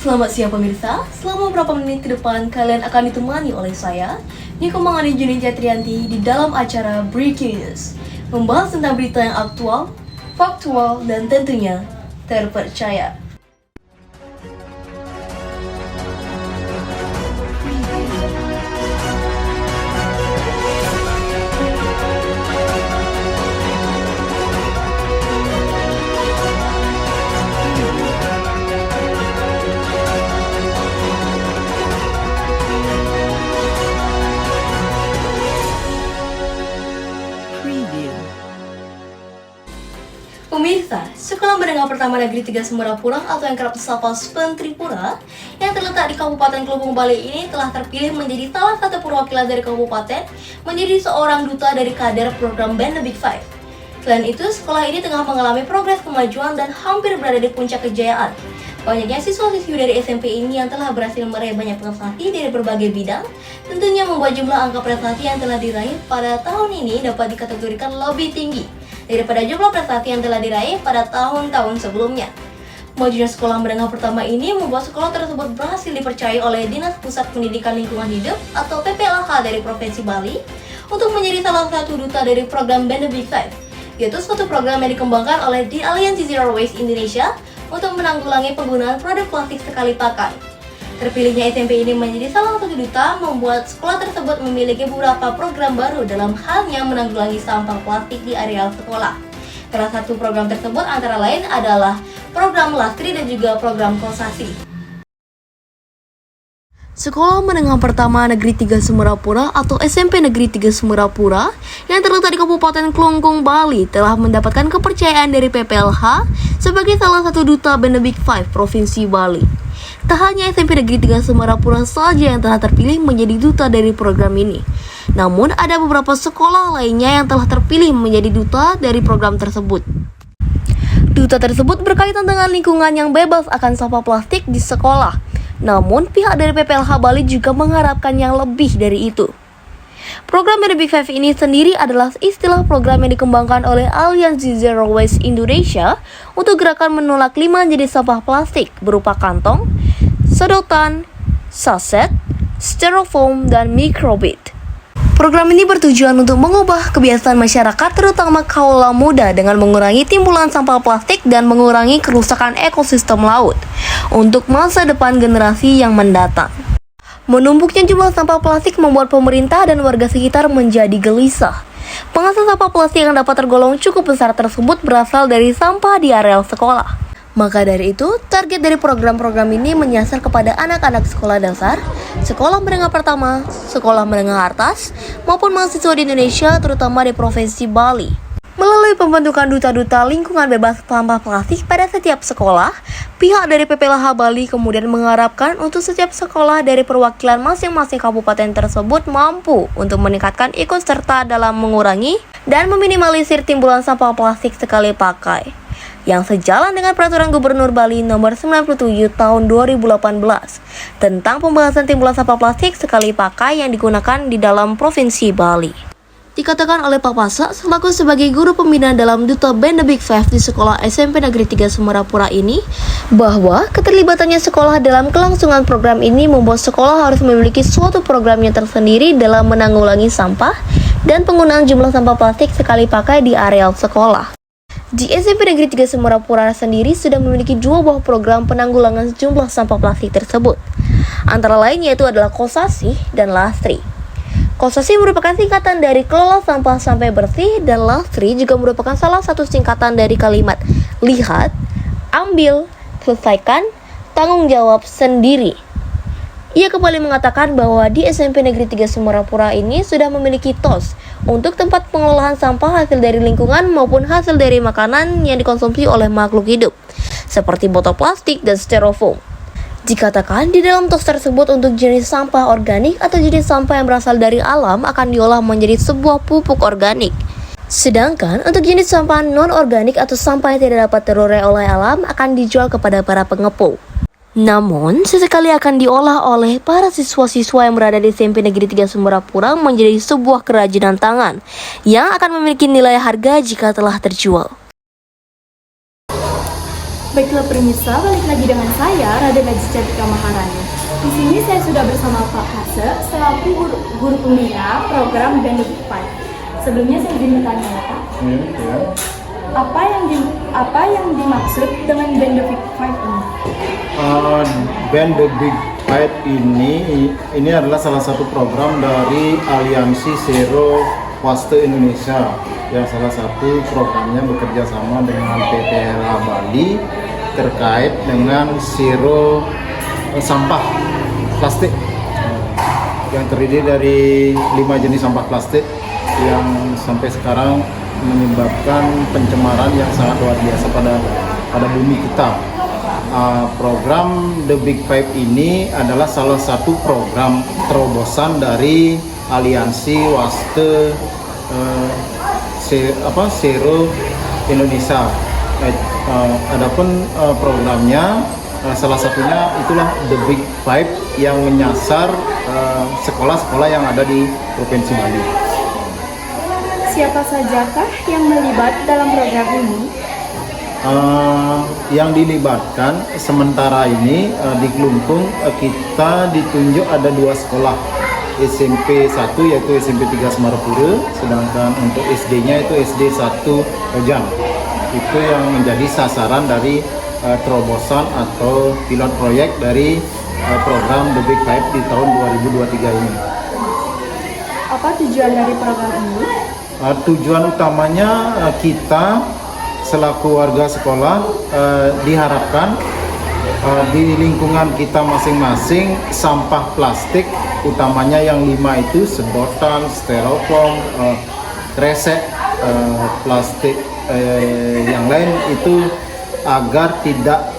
Selamat siang pemirsa, selama beberapa menit ke depan kalian akan ditemani oleh saya, Niko Mangani Junija Trianti di dalam acara Breaking News, membahas tentang berita yang aktual, faktual, dan tentunya terpercaya. Pemirsa, Sekolah Menengah Pertama Negeri 3 Semerapura atau yang kerap disapa SPEN Tripura yang terletak di Kabupaten Kelungkung, Bali ini telah terpilih menjadi salah satu perwakilan dari kabupaten menjadi seorang duta dari kader program Band The Big Five. Selain itu, sekolah ini tengah mengalami progres kemajuan dan hampir berada di puncak kejayaan. Banyaknya siswa-siswi dari SMP ini yang telah berhasil meraih banyak prestasi dari berbagai bidang, tentunya membuat jumlah angka prestasi yang telah diraih pada tahun ini dapat dikategorikan lebih tinggi daripada jumlah prestasi yang telah diraih pada tahun-tahun sebelumnya. Majunya sekolah menengah pertama ini membuat sekolah tersebut berhasil dipercayai oleh Dinas Pusat Pendidikan Lingkungan Hidup atau PPLH dari Provinsi Bali untuk menjadi salah satu duta dari program Band The Big Five, yaitu suatu program yang dikembangkan oleh The Alliance Zero Waste Indonesia untuk menanggulangi penggunaan produk plastik sekali pakai. Terpilihnya SMP ini menjadi salah satu duta membuat sekolah tersebut memiliki beberapa program baru dalam halnya menanggulangi sampah plastik di areal sekolah. Salah satu program tersebut antara lain adalah program Lastri dan juga program Kosasi. Sekolah Menengah Pertama Negeri 3 Semerapura atau SMP Negeri 3 Semerapura yang terletak di Kabupaten Kelungkung, Bali telah mendapatkan kepercayaan dari PPLH sebagai salah satu duta Band The Big Five Provinsi Bali. Tak hanya SMP Negeri 3 Semerapura saja yang telah terpilih menjadi duta dari program ini, namun ada beberapa sekolah lainnya yang telah terpilih menjadi duta dari program tersebut. Duta tersebut berkaitan dengan lingkungan yang bebas akan sampah plastik di sekolah. Namun, pihak dari PPLH Bali juga mengharapkan yang lebih dari itu. Program The Big Five ini sendiri adalah istilah program yang dikembangkan oleh Alliance Zero Waste Indonesia untuk gerakan menolak limbah jadi sampah plastik berupa kantong, sedotan, saset, styrofoam, dan microbit. Program ini bertujuan untuk mengubah kebiasaan masyarakat terutama kaula muda dengan mengurangi timbulan sampah plastik dan mengurangi kerusakan ekosistem laut untuk masa depan generasi yang mendatang. Menumpuknya jumlah sampah plastik membuat pemerintah dan warga sekitar menjadi gelisah. Penghasil sampah plastik yang dapat tergolong cukup besar tersebut berasal dari sampah di areal sekolah. Maka dari itu, target dari program-program ini menyasar kepada anak-anak sekolah dasar, sekolah menengah pertama, sekolah menengah atas, maupun mahasiswa di Indonesia terutama di Provinsi Bali. Melalui pembentukan duta-duta lingkungan bebas sampah plastik pada setiap sekolah, pihak dari PPLH Bali kemudian mengharapkan untuk setiap sekolah dari perwakilan masing-masing kabupaten tersebut mampu untuk meningkatkan ikut serta dalam mengurangi dan meminimalisir timbulan sampah plastik sekali pakai, yang sejalan dengan Peraturan Gubernur Bali Nomor 97 Tahun 2018 tentang pembahasan timbulan sampah plastik sekali pakai yang digunakan di dalam Provinsi Bali. Dikatakan oleh Pak Pasa selaku sebagai guru pembina dalam duta Band The Big Five di sekolah SMP Negeri 3 Semerapura ini, bahwa keterlibatannya sekolah dalam kelangsungan program ini membuat sekolah harus memiliki suatu programnya tersendiri dalam menanggulangi sampah dan penggunaan jumlah sampah plastik sekali pakai di areal sekolah. Di SMP Negeri 3 Semerapura sendiri sudah memiliki 2 buah program penanggulangan jumlah sampah plastik tersebut. Antara lain yaitu adalah Kosasi dan Lastri. Kosasi merupakan singkatan dari Kelola Sampah Sampai Bersih dan Lastri juga merupakan salah satu singkatan dari kalimat lihat, ambil, selesaikan, tanggung jawab sendiri. Ia kembali mengatakan bahwa di SMP Negeri 3 Semerapura ini sudah memiliki TOS untuk tempat pengolahan sampah hasil dari lingkungan maupun hasil dari makanan yang dikonsumsi oleh makhluk hidup, seperti botol plastik dan styrofoam. Dikatakan di dalam TOS tersebut untuk jenis sampah organik atau jenis sampah yang berasal dari alam akan diolah menjadi sebuah pupuk organik. Sedangkan untuk jenis sampah non-organik atau sampah yang tidak dapat terurai oleh alam akan dijual kepada para pengepul. Namun, sesekali akan diolah oleh para siswa-siswa yang berada di SMP Negeri 3 Semerapura menjadi sebuah kerajinan tangan yang akan memiliki nilai harga jika telah terjual. Baiklah Permisa, balik lagi dengan saya, Raden Najis Cantika Maharani. Di sini saya sudah bersama Pak Hase, selaku guru pembina program Benefit 5. Sebelumnya saya ingin bertanya ya Pak, apa yang dimaksud dengan Benefit 5 ini? Band the Big Five ini adalah salah satu program dari Aliansi Zero Waste Indonesia, yang salah satu programnya bekerja sama dengan PPLH Bali terkait dengan zero sampah plastik yang terdiri dari 5 jenis sampah plastik yang sampai sekarang menyebabkan pencemaran yang sangat luar biasa pada bumi kita. Program The Big Five ini adalah salah satu program terobosan dari Aliansi Waste Zero Indonesia. Adapun programnya salah satunya itulah The Big Five yang menyasar sekolah-sekolah yang ada di Provinsi Bali. Siapa sajakah yang terlibat dalam program ini? Yang dilibatkan sementara ini di Klungkung kita ditunjuk ada 2 sekolah, SMP 1 yaitu SMP 3 Semarapura, sedangkan untuk SD-nya itu SD 1 Rojan. Itu yang menjadi sasaran dari terobosan atau pilot proyek dari program The Big Five di tahun 2023 ini. Apa tujuan dari program ini? Tujuan utamanya kita selaku warga sekolah diharapkan di lingkungan kita masing-masing sampah plastik utamanya yang 5 itu sedotan, styrofoam, kresek, plastik yang lain itu agar tidak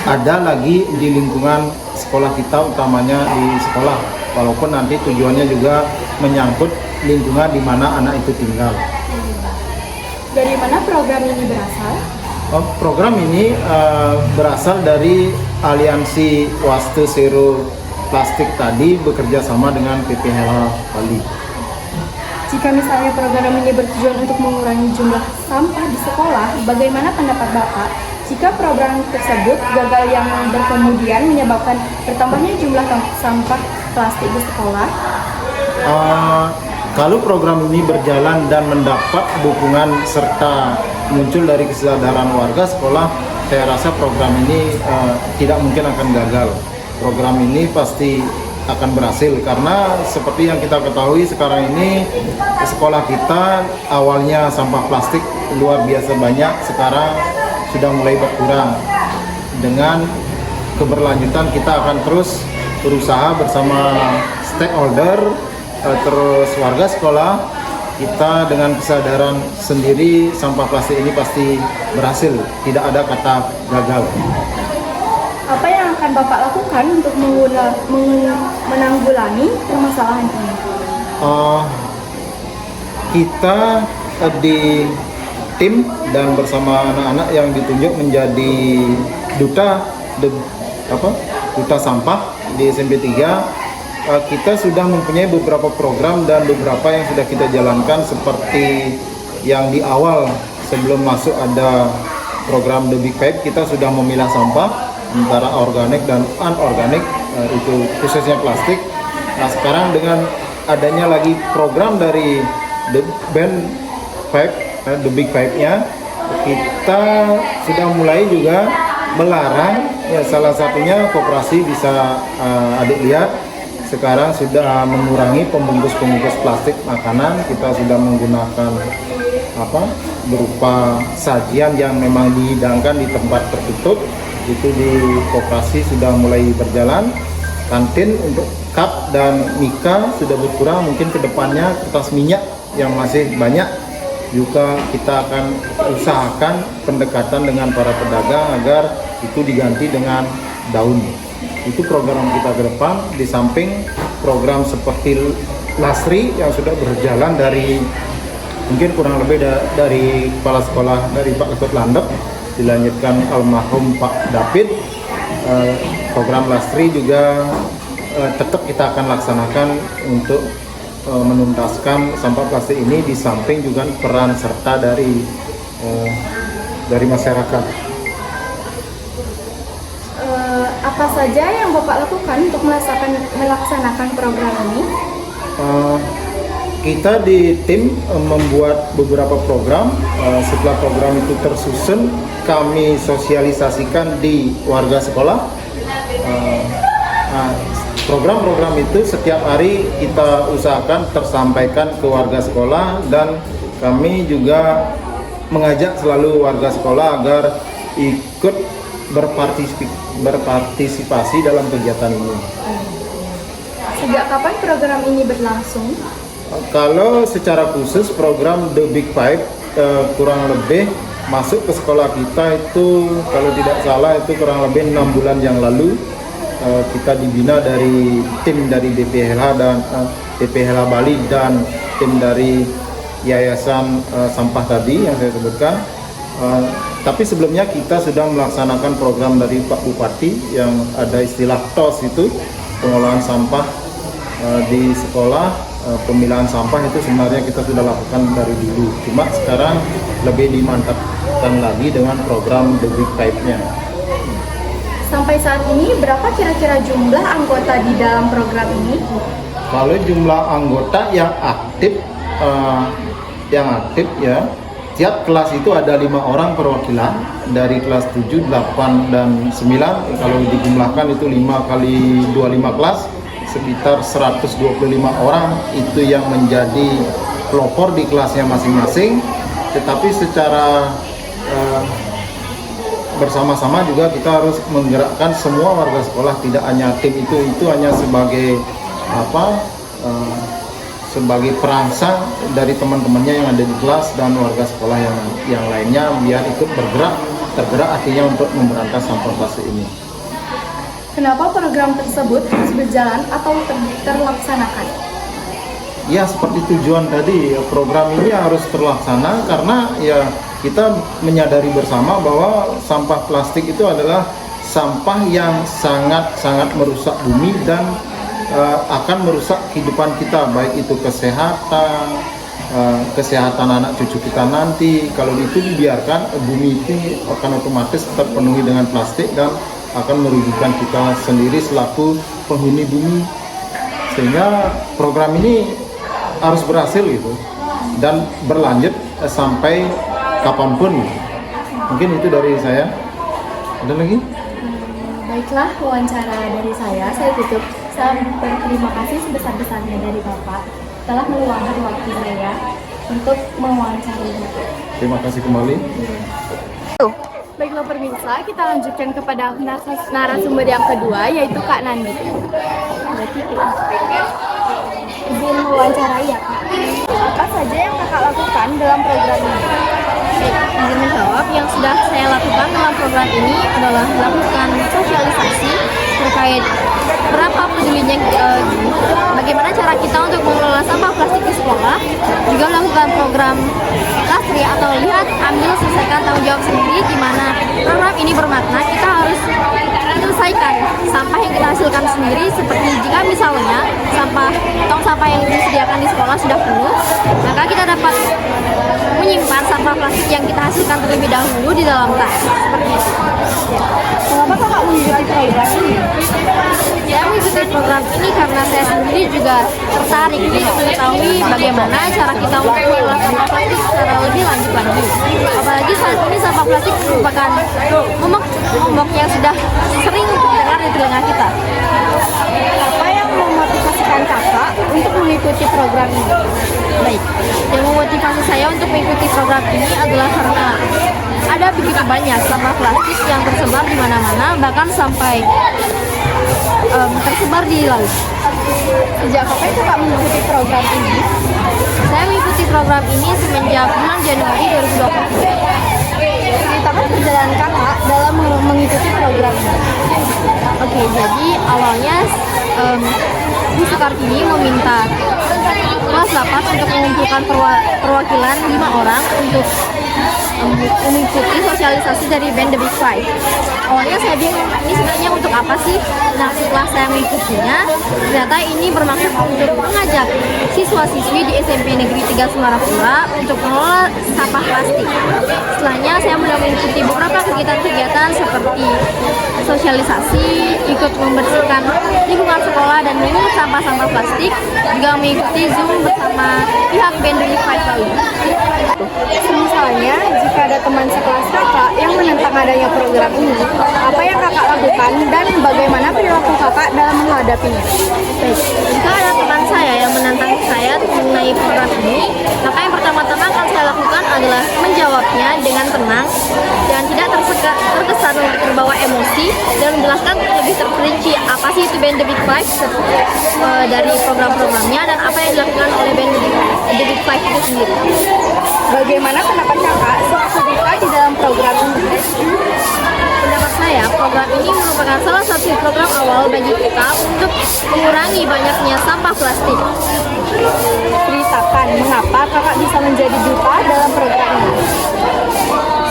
ada lagi di lingkungan sekolah kita, utamanya di sekolah, walaupun nanti tujuannya juga menyangkut lingkungan di mana anak itu tinggal. Dari mana program ini berasal? Program ini berasal dari Aliansi Waste Zero Plastik tadi bekerja sama dengan PPLH Bali. Jika misalnya program ini bertujuan untuk mengurangi jumlah sampah di sekolah, bagaimana pendapat Bapak jika program tersebut gagal yang berkemudian menyebabkan bertambahnya jumlah sampah plastik di sekolah? Kalau program ini berjalan dan mendapat dukungan serta muncul dari kesadaran warga sekolah, saya rasa program ini tidak mungkin akan gagal. Program ini pasti akan berhasil karena seperti yang kita ketahui sekarang ini sekolah kita awalnya sampah plastik luar biasa banyak, sekarang sudah mulai berkurang. Dengan keberlanjutan kita akan terus berusaha bersama stakeholder, terus warga sekolah, kita dengan kesadaran sendiri sampah plastik ini pasti berhasil, tidak ada kata gagal. Apa yang akan Bapak lakukan untuk menanggulangi permasalahan ini? Kita di tim dan bersama anak-anak yang ditunjuk menjadi duta sampah di SMP 3, kita sudah mempunyai beberapa program dan beberapa yang sudah kita jalankan, seperti yang di awal sebelum masuk ada program The Big Five, kita sudah memilah sampah antara organik dan anorganik, itu khususnya plastik. Nah sekarang dengan adanya lagi program dari The Big Five-nya, kita sudah mulai juga melarang, ya salah satunya koperasi bisa adik lihat sekarang sudah mengurangi pembungkus-pembungkus plastik makanan. Kita sudah menggunakan berupa sajian yang memang dihidangkan di tempat tertutup. Itu di koperasi sudah mulai berjalan. Kantin untuk cup dan mika sudah berkurang, mungkin kedepannya kertas minyak yang masih banyak juga kita akan usahakan pendekatan dengan para pedagang agar itu diganti dengan daun. Itu program kita ke depan, di samping program seperti Lasri yang sudah berjalan dari mungkin kurang lebih dari kepala sekolah dari Pak Ketut Landep, dilanjutkan almarhum Pak David. Program Lasri juga tetap kita akan laksanakan untuk menuntaskan sampah plastik ini, di samping juga peran serta dari masyarakat. Apa saja yang Bapak lakukan untuk melaksanakan program ini? Kita di tim membuat beberapa program. Setelah program itu tersusun, kami sosialisasikan di warga sekolah. Program-program itu setiap hari kita usahakan tersampaikan ke warga sekolah, dan kami juga mengajak selalu warga sekolah agar ikut berpartisipasi dalam kegiatan ini. Sejak kapan program ini berlangsung? Kalau secara khusus program The Big Five kurang lebih masuk ke sekolah kita itu, kalau tidak salah itu kurang lebih 6 bulan yang lalu. Kita dibina dari tim dari DPHLH dan DPHLH Bali dan tim dari Yayasan Sampah tadi yang saya sebutkan. Tapi sebelumnya kita sudah melaksanakan program dari Pak Bupati yang ada istilah TOS, itu pengolahan sampah di sekolah. Pemilahan sampah itu sebenarnya kita sudah lakukan dari dulu, cuma sekarang lebih dimantapkan lagi dengan program The Big Five-nya. Sampai saat ini berapa kira-kira jumlah anggota di dalam program ini? Kalau jumlah anggota yang aktif ya, tiap kelas itu ada 5 orang perwakilan dari kelas 7, 8, dan 9. Kalau dijumlahkan itu 5 kali 25 kelas, sekitar 125 orang itu yang menjadi pelopor di kelasnya masing-masing. Tetapi secara bersama-sama juga kita harus menggerakkan semua warga sekolah, tidak hanya tim itu hanya sebagai sebagai perangsang dari teman-temannya yang ada di kelas dan warga sekolah yang lainnya, biar ikut tergerak artinya untuk memberantas sampah plastik ini. Kenapa program tersebut harus berjalan atau terlaksanakan? Ya, seperti tujuan tadi, program ini harus terlaksana karena ya kita menyadari bersama bahwa sampah plastik itu adalah sampah yang sangat merusak bumi dan akan merusak kehidupan kita, baik itu kesehatan anak cucu kita nanti. Kalau itu dibiarkan, bumi itu akan otomatis terpenuhi dengan plastik dan akan merugikan kita sendiri selaku penghuni bumi. Sehingga program ini harus berhasil gitu dan berlanjut sampai kapanpun. Mungkin itu dari saya. Ada lagi? Baiklah, wawancara dari saya tutup. Saya berterima kasih sebesar-besarnya dari Bapak telah meluangkan waktu saya untuk mewawancarai Bapak. Terima kasih kembali. Baiklah pemirsa, kita lanjutkan kepada narasumber yang kedua, yaitu Kak Nandi. Berarti izin mewawancarai ya Kak. Apa saja yang Kakak lakukan dalam program ini? Izin menjawab, yang sudah saya lakukan dalam program ini adalah melakukan sosialisasi terkait berapa pedulinya bagaimana cara kita untuk mengelola sampah plastik di sekolah, juga melakukan program Lasri atau lihat, ambil, selesaikan, tanggung jawab sendiri, di mana program ini bermakna kita harus menyelesaikan sampah yang kita hasilkan sendiri. Seperti jika misalnya tong sampah yang disediakan di sekolah sudah penuh, maka kita dapat menyimpan sampah plastik yang kita hasilkan terlebih dahulu di dalam tas, seperti itu. Kenapa Kakak mengikuti program ini? Saya mengikuti program ini karena saya sendiri juga tertarik untuk mengetahui bagaimana cara kita untuk mengolah sampah plastik secara lebih lanjut lagi. Apalagi saat ini sampah plastik merupakan momok yang sudah sering terdengar di telinga kita. Apa yang memotivasikan Kakak untuk mengikuti program ini? Baik, yang memotivasi saya untuk mengikuti program ini adalah karena ada begitu banyak sampah plastik yang tersebar di mana-mana, bahkan sampai tersebar di laut. Sejak kapan Kakak mengikuti program ini? Saya mengikuti program ini semenjak bulan Januari 2020. Ceritakan perjalanan Kakak dalam mengikuti program ini. Oke, jadi awalnya Bu Sukartini meminta kelas 8 untuk mengumpulkan perwakilan 5 orang untuk mengikuti sosialisasi dari band The Big Five. Awalnya saya bingung, ini sebenarnya untuk apa sih? Nah, setelah saya mengikutinya, ternyata ini bermaksud untuk mengajak siswa-siswi di SMP Negeri 3 Semarapura untuk mengelola sampah plastik. Setelahnya saya mulai mengikuti beberapa kegiatan-kegiatan seperti sosialisasi, ikut membersihkan lingkungan sekolah dan mengungut sampah-sampah plastik, juga mengikuti Zoom bersama pihak band The Big Five lain. Misalnya, jika ada teman sekelas kakak yang menentang adanya program ini, apa yang kakak lakukan dan bagaimana perilaku kakak dalam menghadapinya? Baik, jika ada teman saya yang menantang saya mengenai program ini, maka yang pertama-tama akan saya lakukan adalah menjawabnya dengan tenang dan tidak terkesan untuk terbawa emosi dan menjelaskan lebih terperinci apa sih itu band The Big Five dari program-programnya dan apa yang dilakukan oleh band The Big Five itu sendiri. Bagaimana pendapat kakak selaku duta di dalam program ini? Pendapat saya, program ini merupakan salah satu program awal bagi kita untuk mengurangi banyaknya sampah plastik. Ceritakan mengapa kakak bisa menjadi duta dalam program ini.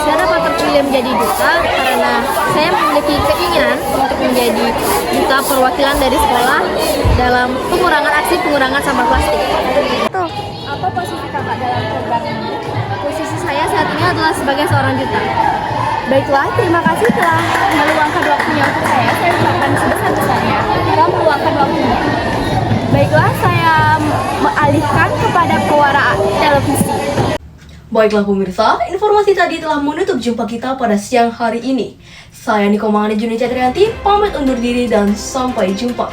Saya dapat terpilih menjadi duta karena saya memiliki keinginan untuk menjadi duta perwakilan dari sekolah dalam pengurangan sampah plastik. Apa posisi kakak dalam program ini? Posisi saya saat ini adalah sebagai seorang duta. Baiklah, terima kasih telah meluangkan waktunya untuk saya. Saya ucapkan sebesar-besarnya telah meluangkan waktunya. Baiklah, saya mengalihkan kepada pewara televisi. Baiklah pemirsa, informasi tadi telah menutup jumpa kita pada siang hari ini. Saya Niko Mangani Juni Catrianti, pamit undur diri dan sampai jumpa.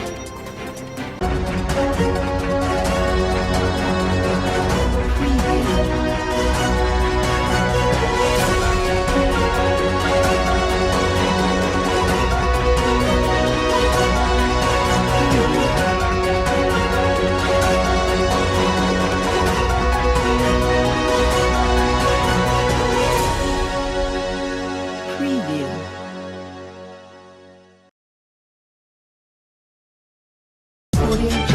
Audio